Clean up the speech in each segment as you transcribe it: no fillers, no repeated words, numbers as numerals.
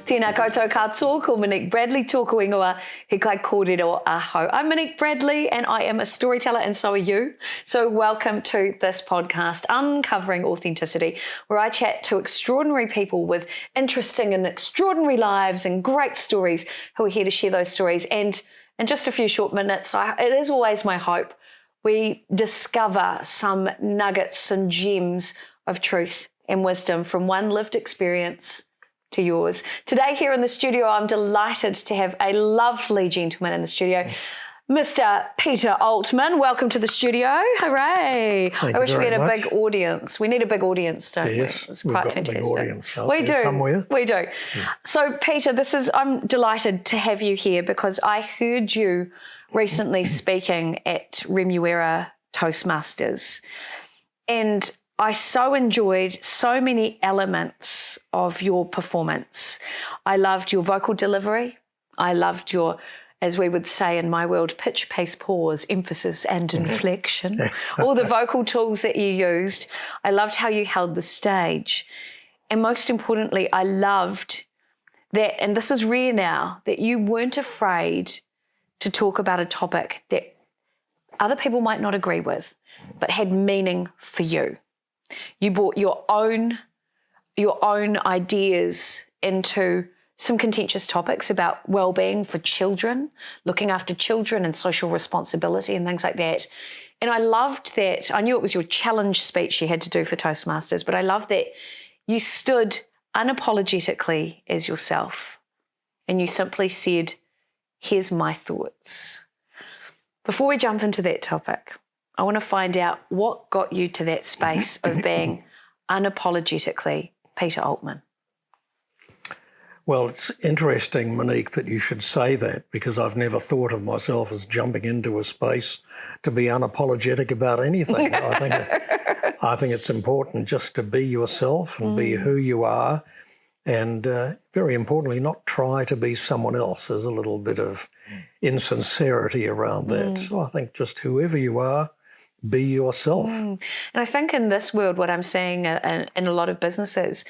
Tēnā koutou katoa, ko Monique Bradley, tōku ingoa, he kai kōrero aho. I'm Monique Bradley and I am a storyteller and so are you. So welcome to this podcast, Uncovering Authenticity, where I chat to extraordinary people with interesting and extraordinary lives and great stories who are here to share those stories. And in just a few short minutes, it is always my hope we discover some nuggets and gems of truth and wisdom from one lived experience to yours. Today here in the studio, I'm delighted to have a lovely gentleman in the studio, Mr. Peter Altman. Welcome to the studio. Hooray. I wish we had a big audience. We need a big audience, don't we? It's quite fantastic. We do. Somewhere. We do. Yeah. So Peter, I'm delighted to have you here because I heard you recently speaking at Remuera Toastmasters, and I so enjoyed so many elements of your performance. I loved your vocal delivery. I loved your, as we would say in my world, pitch, pace, pause, emphasis and inflection. All the vocal tools that you used. I loved how you held the stage. And most importantly, I loved that, and this is rare now, that you weren't afraid to talk about a topic that other people might not agree with, but had meaning for you. You brought your own ideas into some contentious topics about well-being for children, looking after children and social responsibility and things like that. And I loved that. I knew it was your challenge speech you had to do for Toastmasters, but I loved that you stood unapologetically as yourself and you simply said, here's my thoughts. Before we jump into that topic, I want to find out what got you to that space of being unapologetically Peter Altman. Well, it's interesting, Monique, that you should say that because I've never thought of myself as jumping into a space to be unapologetic about anything. I think it's important just to be yourself and be who you are and very importantly, not try to be someone else. There's a little bit of insincerity around that. So I think just whoever you are, be yourself. And I think in this world, what I'm seeing in a lot of businesses,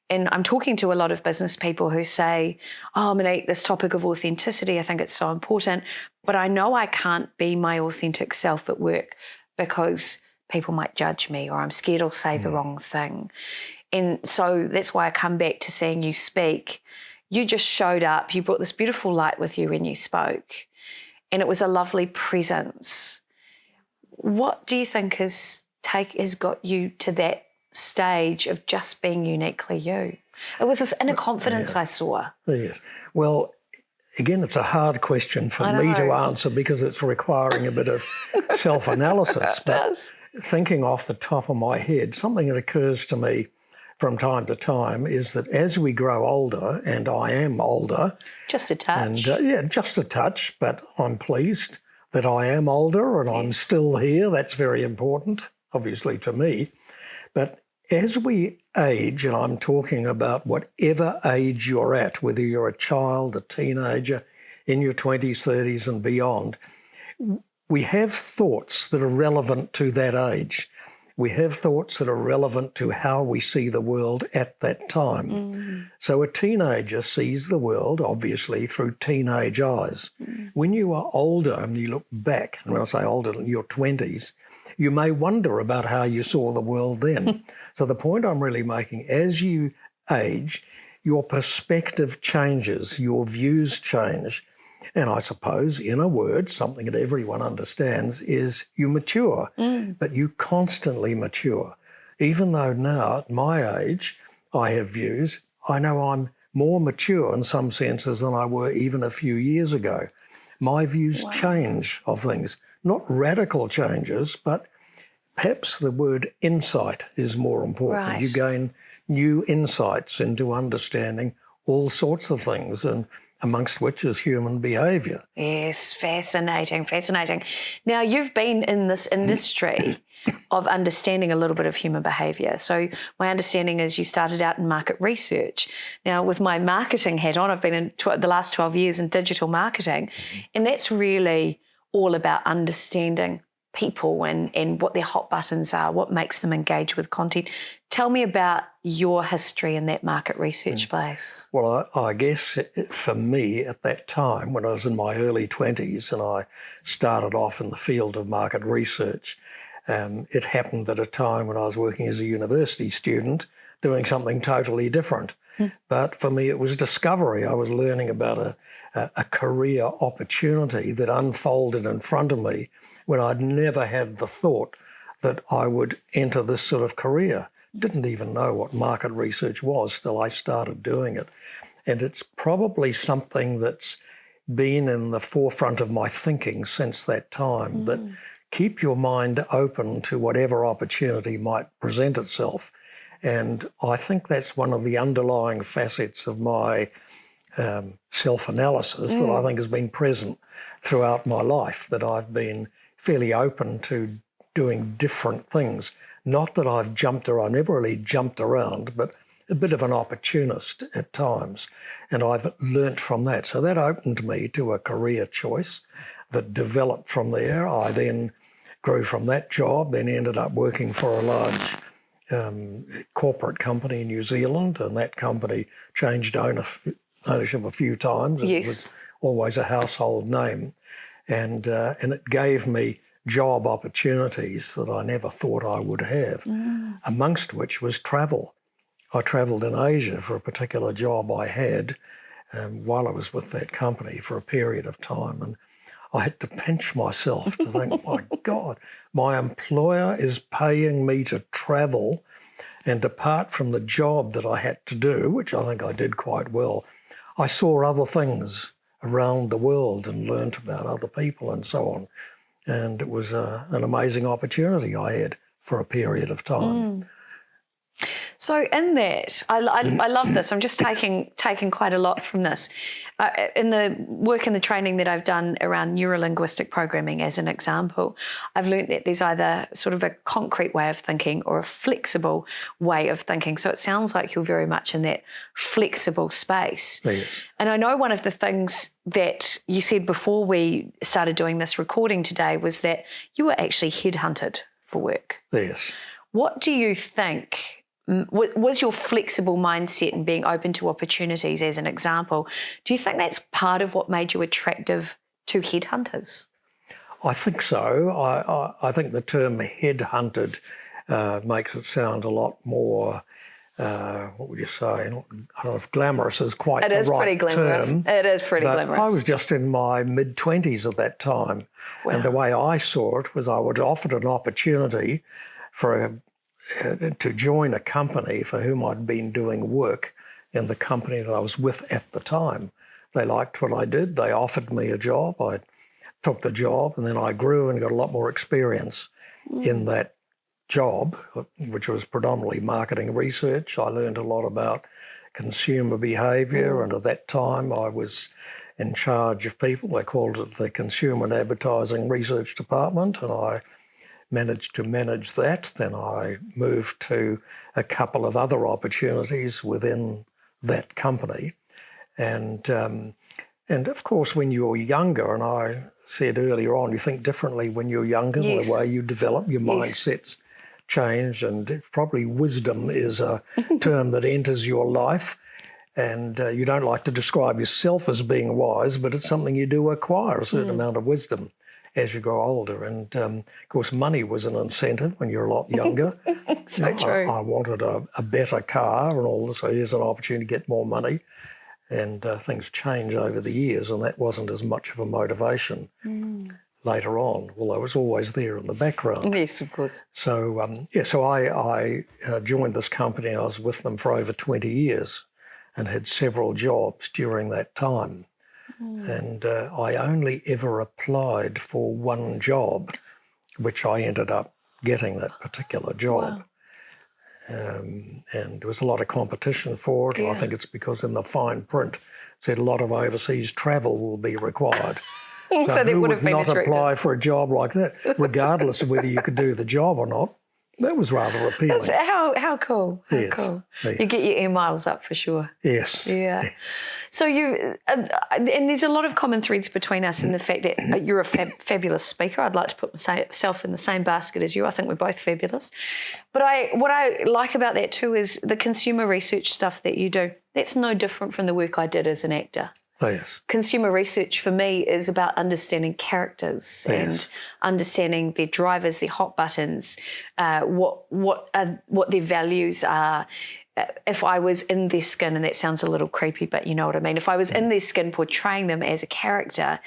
and I'm talking to a lot of business people who say, oh, Monique, this topic of authenticity, I think it's so important, but I know I can't be my authentic self at work because people might judge me or I'm scared I'll say the wrong thing. And so that's why I come back to seeing you speak. You just showed up, you brought this beautiful light with you when you spoke, and it was a lovely presence. What do you think has got you to that stage of just being uniquely you? It was this inner confidence I saw. Yes. Well, again, it's a hard question for me to answer because it's requiring a bit of self-analysis. But thinking off the top of my head, something that occurs to me from time to time is that as we grow older, and I am older. Just a touch. And just a touch, but I'm pleased that I am older and I'm still here. That's very important, obviously, to me. But as we age, and I'm talking about whatever age you're at, whether you're a child, a teenager, in your 20s, 30s and beyond, we have thoughts that are relevant to that age. We have thoughts that are relevant to how we see the world at that time. So a teenager sees the world, obviously, through teenage eyes. When you are older and you look back, and when I say older, in your 20s, you may wonder about how you saw the world then. So the point I'm really making, as you age, your perspective changes, your views change. And I suppose, in a word, something that everyone understands is you mature, but you constantly mature. Even though now, at my age, I have views, I know I'm more mature in some senses than I were even a few years ago. My views change of things, not radical changes, but perhaps the word insight is more important. Right. You gain new insights into understanding all sorts of things, and amongst which is human behaviour. Yes, fascinating. Now, you've been in this industry of understanding a little bit of human behaviour. So my understanding is you started out in market research. Now, with my marketing hat on, I've been in the last 12 years in digital marketing, and that's really all about understanding people and what their hot buttons are, what makes them engage with content. Tell me about your history in that market research space. Well, I guess for me at that time, when I was in my early 20s and I started off in the field of market research, it happened at a time when I was working as a university student doing something totally different. But for me, it was discovery. I was learning about a career opportunity that unfolded in front of me when I'd never had the thought that I would enter this sort of career. Didn't even know what market research was till I started doing it. And it's probably something that's been in the forefront of my thinking since that time, that keep your mind open to whatever opportunity might present itself. And I think that's one of the underlying facets of my self-analysis that I think has been present throughout my life, that I've been fairly open to doing different things. Not that I've never really jumped around, but a bit of an opportunist at times. And I've learnt from that. So that opened me to a career choice that developed from there. I then grew from that job, then ended up working for a large corporate company in New Zealand, and that company changed ownership a few times. It was always a household name. And it gave me job opportunities that I never thought I would have, amongst which was travel. I travelled in Asia for a particular job I had while I was with that company for a period of time. And I had to pinch myself to think, my God, my employer is paying me to travel, and apart from the job that I had to do, which I think I did quite well, I saw other things around the world and learnt about other people and so on. And it was an amazing opportunity I had for a period of time. So in that, I love this. I'm just taking quite a lot from this. In the work and the training that I've done around neuro-linguistic programming, as an example, I've learned that there's either sort of a concrete way of thinking or a flexible way of thinking. So it sounds like you're very much in that flexible space. Yes. And I know one of the things that you said before we started doing this recording today was that you were actually headhunted for work. Yes. What do you think was your flexible mindset and being open to opportunities, as an example? Do you think that's part of what made you attractive to headhunters? I think so. I think the term headhunted makes it sound a lot more, what would you say? I don't know if glamorous is quite the right term. It is pretty glamorous. I was just in my mid-20s at that time. Wow. And the way I saw it was I was offered an opportunity to join a company for whom I'd been doing work in the company that I was with at the time. They liked what I did. They offered me a job. I took the job, and then I grew and got a lot more experience in that job, which was predominantly marketing research. I learned a lot about consumer behaviour, and at that time I was in charge of people. They called it the Consumer and Advertising Research Department, and I managed to manage that. Then I moved to a couple of other opportunities within that company. And of course, when you're younger, and I said earlier on, you think differently when you're younger, yes. the way you develop, your mindsets change, and probably wisdom is a term that enters your life. And you don't like to describe yourself as being wise, but it's something you do acquire, a certain amount of wisdom as you grow older. And of course, money was an incentive when you're a lot younger. So true. I wanted a better car and all this, so here's an opportunity to get more money. And things change over the years, and that wasn't as much of a motivation later on, although it was always there in the background. Yes, of course. So, I joined this company. I was with them for over 20 years and had several jobs during that time. And I only ever applied for one job, which I ended up getting that particular job. Wow. And there was a lot of competition for it. Yeah. I think it's because in the fine print it said a lot of overseas travel will be required. So who would have been not attractive. apply for a job like that, regardless of whether you could do the job or not? that was rather appealing. How cool. How Yes, cool. yes. You get your emails up for sure. Yes. Yeah. So and there's a lot of common threads between us in the fact that you're a fabulous speaker. I'd like to put myself in the same basket as you. I think we're both fabulous. But what I like about that too is the consumer research stuff that you do. That's no different from the work I did as an actor. Oh, yes. Consumer research for me is about understanding characters and understanding their drivers, their hot buttons, what their values are. If I was in their skin, and that sounds a little creepy, but you know what I mean. If I was in their skin portraying them as a character,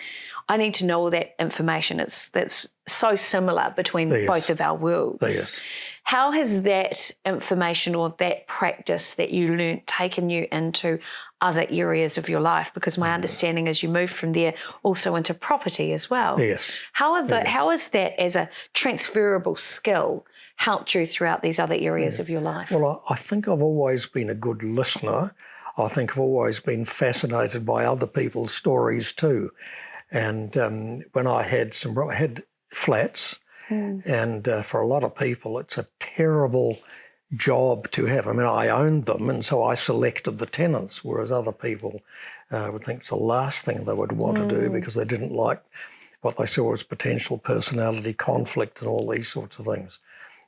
I need to know all that information. That's so similar between both of our worlds. Yes. How has that information or that practice that you learnt taken you into other areas of your life? Because my understanding is you moved from there also into property as well. Yes. How has that as a transferable skill helped you throughout these other areas of your life? Well, I think I've always been a good listener. I think I've always been fascinated by other people's stories too. And when I had flats, and for a lot of people, it's a terrible job to have. I mean, I owned them, and so I selected the tenants, whereas other people would think it's the last thing they would want to do because they didn't like what they saw as potential personality conflict and all these sorts of things.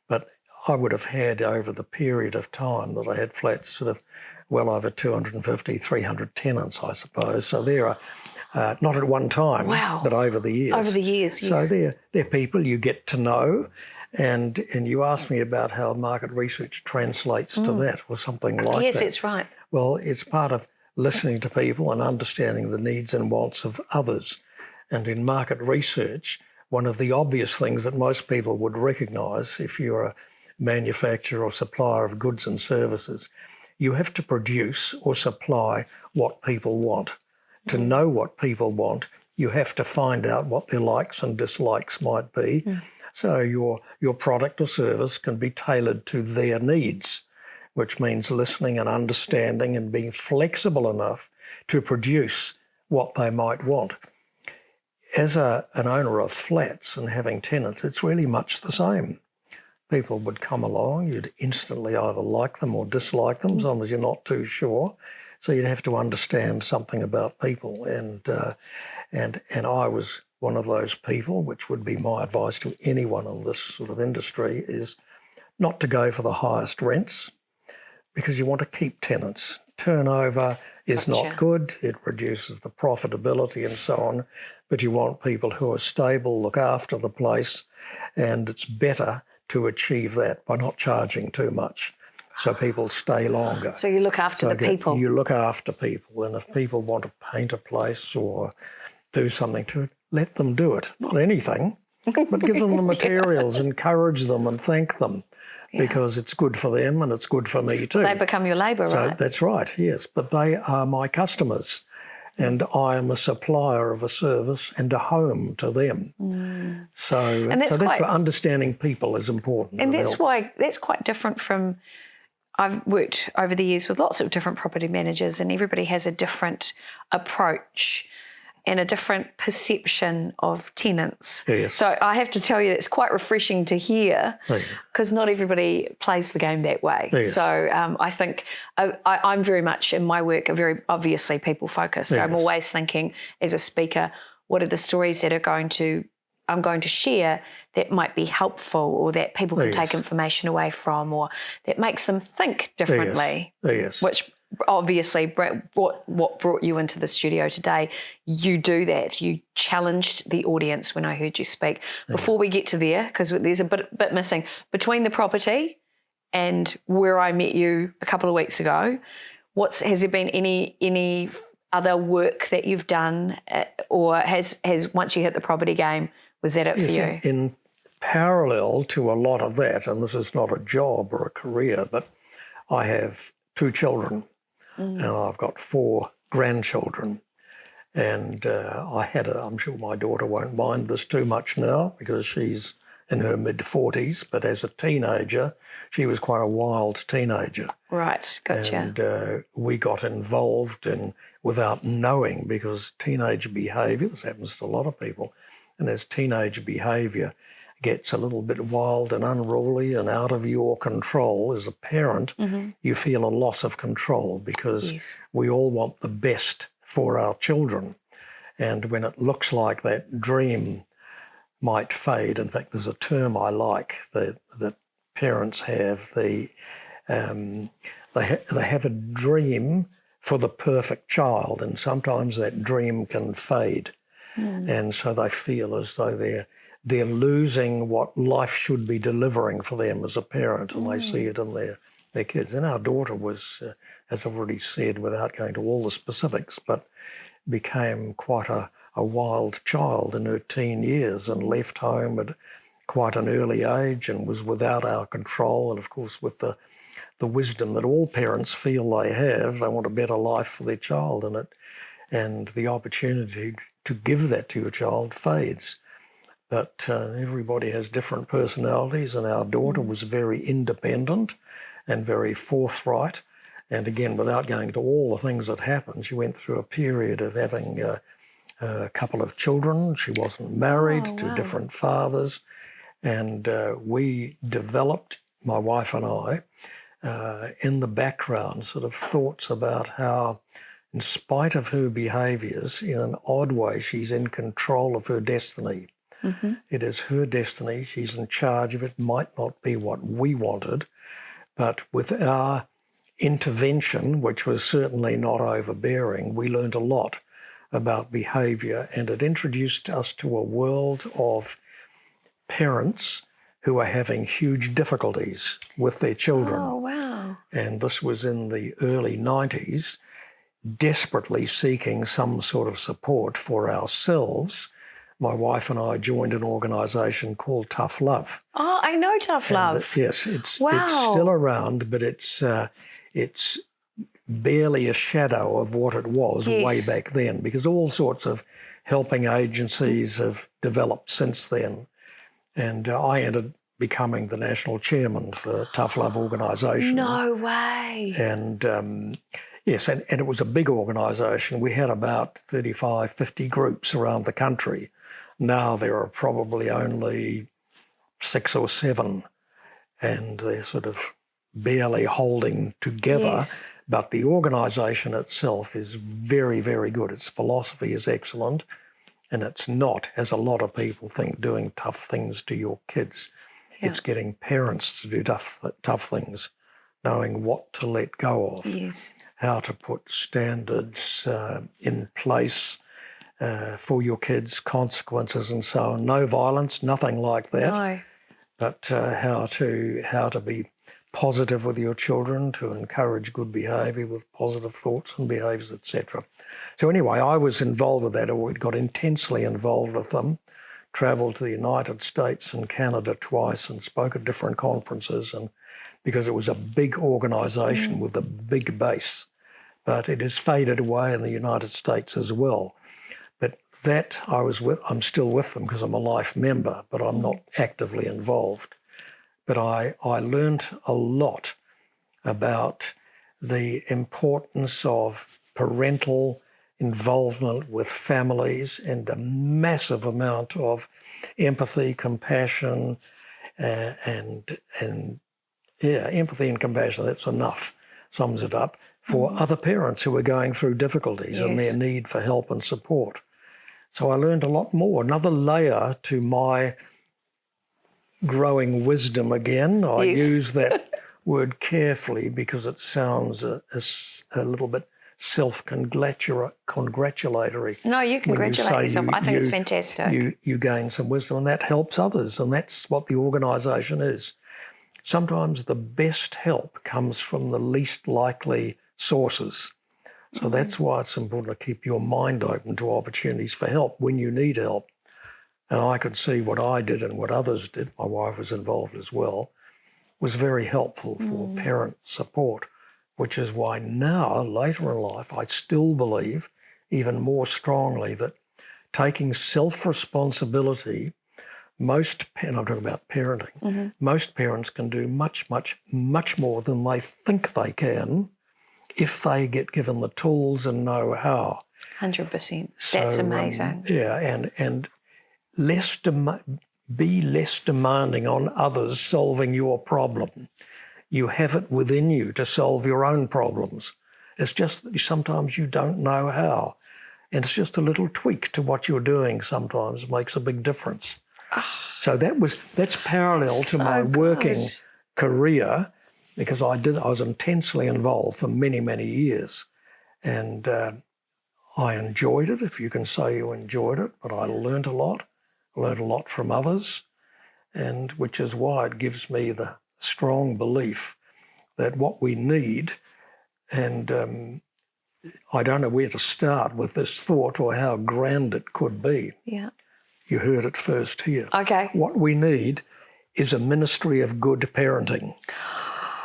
But I would have had, over the period of time that I had flats, sort of well over 250, 300 tenants, I suppose. So there are, not at one time, but over the years. Over the years, yes. So they're people you get to know. And you asked me about how market research translates to that or something like that. Yes, it's right. Well, it's part of listening to people and understanding the needs and wants of others. And in market research, one of the obvious things that most people would recognise if you're a manufacturer or supplier of goods and services, you have to produce or supply what people want. To know what people want, you have to find out what their likes and dislikes might be. So your product or service can be tailored to their needs, which means listening and understanding and being flexible enough to produce what they might want. As an owner of flats and having tenants, it's really much the same. People would come along, you'd instantly either like them or dislike them, as long as you're not too sure. So you'd have to understand something about people, and I was one of those people, which would be my advice to anyone in this sort of industry, is not to go for the highest rents because you want to keep tenants. Turnover is not good, it reduces the profitability and so on, but you want people who are stable, look after the place, and it's better to achieve that by not charging too much. So people stay longer. So you look after the people. You look after people, and if people want to paint a place or do something to it, let them do it. Not anything, but give them the materials, encourage them and thank them, because it's good for them and it's good for me too. They become your labour, right? That's right, yes. But they are my customers, and I am a supplier of a service and a home to them. So that's why understanding people is important. And that's quite different from... I've worked over the years with lots of different property managers, and everybody has a different approach and a different perception of tenants. Yes. So I have to tell you, it's quite refreshing to hear, because not everybody plays the game that way. Yes. So I think I'm very much in my work, very obviously people focused. Yes. I'm always thinking as a speaker, what are the stories that I'm going to share that might be helpful, or that people can take information away from, or that makes them think differently. Yes. Which obviously what brought you into the studio today, you do that. You challenged the audience when I heard you speak. Before we get to there, because there's a bit missing, between the property and where I met you a couple of weeks ago, has there been any other work that you've done, or has once you hit the property game, was that it for you? In parallel to a lot of that, and this is not a job or a career, but I have 2 children and I've got 4 grandchildren. And I'm sure my daughter won't mind this too much now because she's in her mid-40s, but as a teenager, she was quite a wild teenager. Right, gotcha. And we got involved without knowing, because teenage behaviour, this happens to a lot of people, and as teenage behaviour gets a little bit wild and unruly and out of your control as a parent, you feel a loss of control because we all want the best for our children. And when it looks like that dream might fade, in fact, there's a term I like that parents have. They have a dream for the perfect child, and sometimes that dream can fade. And so they feel as though they're losing what life should be delivering for them as a parent, and they see it in their kids. And our daughter was, as I've already said, without going to all the specifics, but became quite a wild child in her teen years and left home at quite an early age and was without our control. And of course, with the wisdom that all parents feel they have, they want a better life for their child, and the opportunity to give that to your child fades. But everybody has different personalities, and our daughter was very independent and very forthright. And again, without going into all the things that happened, she went through a period of having a couple of children. She wasn't married to different fathers. And we developed, my wife and I, in the background, sort of thoughts about how, in spite of her behaviours, in an odd way, she's in control of her destiny. It is her destiny. She's in charge of it. Might not be what we wanted, but with our intervention, which was certainly not overbearing, we learned a lot about behaviour, and it introduced us to a world of parents who are having huge difficulties with their children. Oh, wow. And this was in the early 90s, desperately seeking some sort of support for ourselves. My wife and I joined an organisation called Tough Love. Oh, I know Tough Love. Yes, it's still around, but it's barely a shadow of what it was way back then, because all sorts of helping agencies have developed since then. And I ended becoming the national chairman for Tough Love organisation. No way. And yes, and it was a big organisation. We had about 35, 50 groups around the country. Now there are probably only 6 or 7, and they're sort of barely holding together. But the organisation itself is very, very good. Its philosophy is excellent, and it's not, as a lot of people think, doing tough things to your kids. It's getting parents to do tough things, knowing what to let go of, how to put standards in place for your kids, consequences and so on. No violence, nothing like that. No. But how to be positive with your children, to encourage good behaviour with positive thoughts and behaviours, etc. So anyway, I was involved with that, or got intensely involved with them, travelled to the United States and Canada twice and spoke at different conferences, and because it was a big organisation with a big base. But it has faded away in the United States as well. But that I'm still with them because I'm a life member, but I'm not actively involved. But I learned a lot about the importance of parental involvement with families, and a massive amount of empathy, compassion, empathy and compassion, that's enough, sums it up, for other parents who are going through difficulties and their need for help and support. So I learned a lot more, another layer to my growing wisdom again. I use that word carefully because it sounds a little bit self-congratulatory. No, you congratulate yourself. I think it's fantastic. You gain some wisdom, and that helps others, and that's what the organisation is. Sometimes the best help comes from the least likely sources. So that's why it's important to keep your mind open to opportunities for help when you need help. And I could see what I did and what others did, my wife was involved as well, was very helpful for parent support, which is why now, later in life, I still believe even more strongly that taking self-responsibility, and I'm talking about parenting, most parents can do much, much, much more than they think they can if they get given the tools and know how. 100%. That's amazing. And less be less demanding on others solving your problem. You have it within you to solve your own problems. It's just that sometimes you don't know how. And it's just a little tweak to what you're doing sometimes makes a big difference. So that's parallel to my working career, because I was intensely involved for many, many years. And I enjoyed it, if you can say you enjoyed it, but I learned a lot from others, and which is why it gives me the strong belief that what we need, and I don't know where to start with this thought or how grand it could be. Yeah. You heard it first here. Okay. What we need is a ministry of good parenting.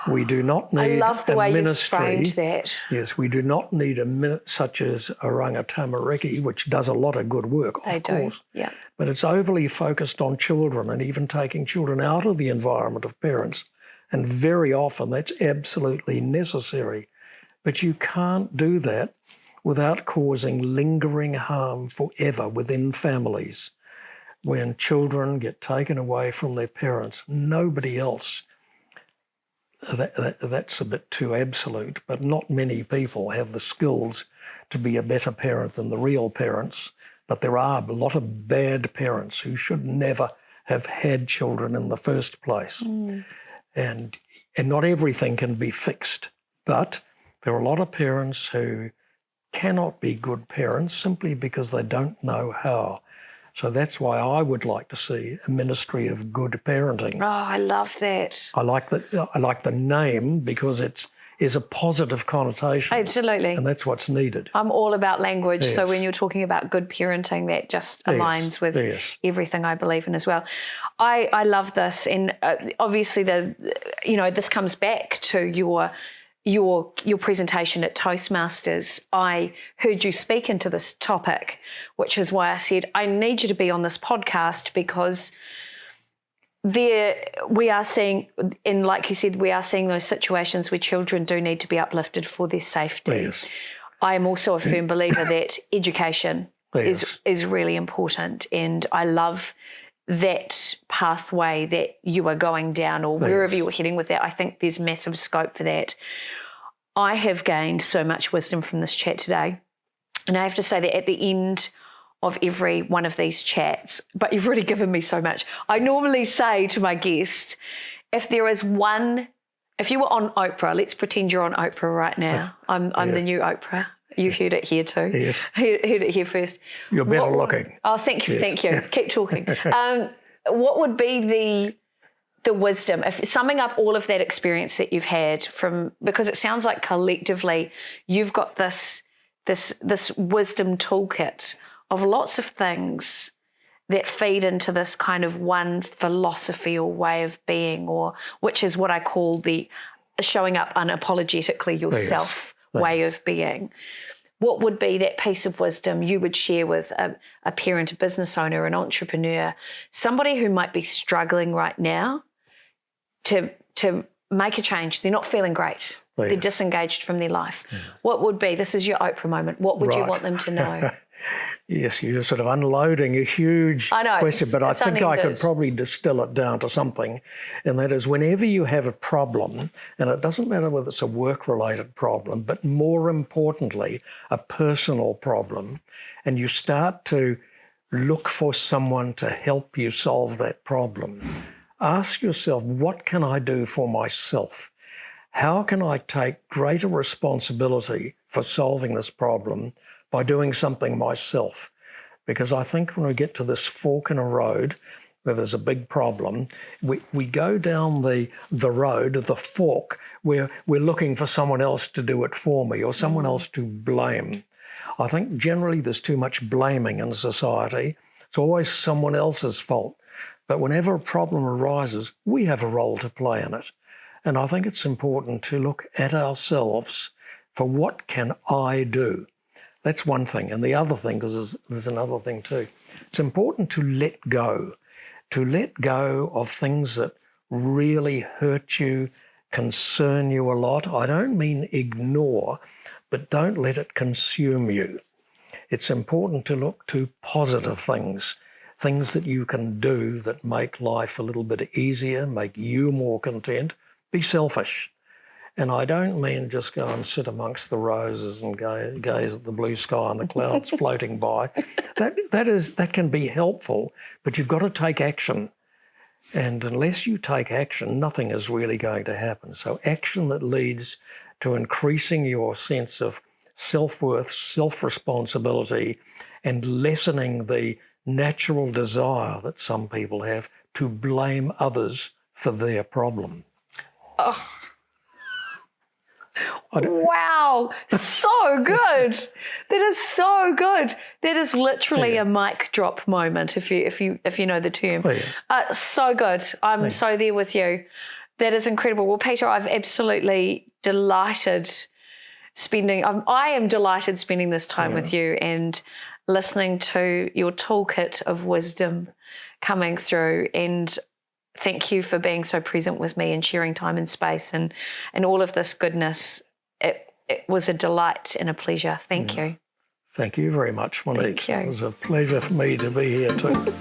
We do not need I love the way ministry. you framed that. Yes, we do not need such as Oranga Tamariki, which does a lot of good work, of course. Yeah. But it's overly focused on children and even taking children out of the environment of parents. And very often that's absolutely necessary. But you can't do that without causing lingering harm forever within families. When children get taken away from their parents, nobody else. That's a bit too absolute, but not many people have the skills to be a better parent than the real parents. But there are a lot of bad parents who should never have had children in the first place. And not everything can be fixed. But there are a lot of parents who cannot be good parents simply because they don't know how. So that's why I would like to see a ministry of good parenting. Oh, I love that. I like the name because it is a positive connotation. Absolutely. And that's what's needed. I'm all about language. Yes. So when you're talking about good parenting, that just aligns with everything I believe in as well. I love this. And obviously this comes back to your presentation at Toastmasters. I heard you speak into this topic, which is why I said, I need you to be on this podcast, because we are seeing, and like you said, we are seeing those situations where children do need to be uplifted for their safety. Yes. I am also a firm believer that education is really important, and I love that pathway that you are going down, or wherever you're heading with that. I think there's massive scope for that. I have gained so much wisdom from this chat today. And I have to say that at the end of every one of these chats, but you've already given me so much. I normally say to my guest, if you were on Oprah, let's pretend you're on Oprah right now. I'm the new Oprah. You heard it here too. Yes. Heard it here first. You're better looking. Oh, thank you, Yes. thank you. Keep talking. What would be the wisdom, if summing up all of that experience that you've had because it sounds like collectively you've got this wisdom toolkit of lots of things that feed into this kind of one philosophy or way of being, or which is what I call the showing up unapologetically yourself way of being. What would be that piece of wisdom you would share with a parent, a business owner, an entrepreneur, somebody who might be struggling right now to make a change? They're not feeling great. They're disengaged from their life. What would be, this is your Oprah moment, what would you want them to know? Yes, you're sort of unloading a huge question, but I think I could probably distill it down to something, and that is whenever you have a problem, and it doesn't matter whether it's a work-related problem, but more importantly, a personal problem, and you start to look for someone to help you solve that problem, ask yourself, what can I do for myself? How can I take greater responsibility for solving this problem by doing something myself? Because I think when we get to this fork in a road where there's a big problem, we go down the road, the fork, where we're looking for someone else to do it for me or someone else to blame. I think generally there's too much blaming in society. It's always someone else's fault. But whenever a problem arises, we have a role to play in it. And I think it's important to look at ourselves for what can I do? That's one thing. And the other thing, because there's another thing too, it's important to let go of things that really hurt you, concern you a lot. I don't mean ignore, but don't let it consume you. It's important to look to positive things things that you can do that make life a little bit easier, make you more content. Be selfish. And I don't mean just go and sit amongst the roses and gaze at the blue sky and the clouds floating by. That can be helpful, but you've got to take action. And unless you take action, nothing is really going to happen. So action that leads to increasing your sense of self-worth, self-responsibility, and lessening the natural desire that some people have to blame others for their problem. Oh. Wow, so good. That is so good. That is literally a mic drop moment, if you know the term. Oh, yes. So good. I'm so there with you. That is incredible. Well, Peter, I've absolutely delighted I am delighted spending this time with you and listening to your toolkit of wisdom coming through. And thank you for being so present with me and sharing time and space and all of this goodness. It was a delight and a pleasure. Thank you. Thank you very much, Monique. Thank you. It was a pleasure for me to be here too.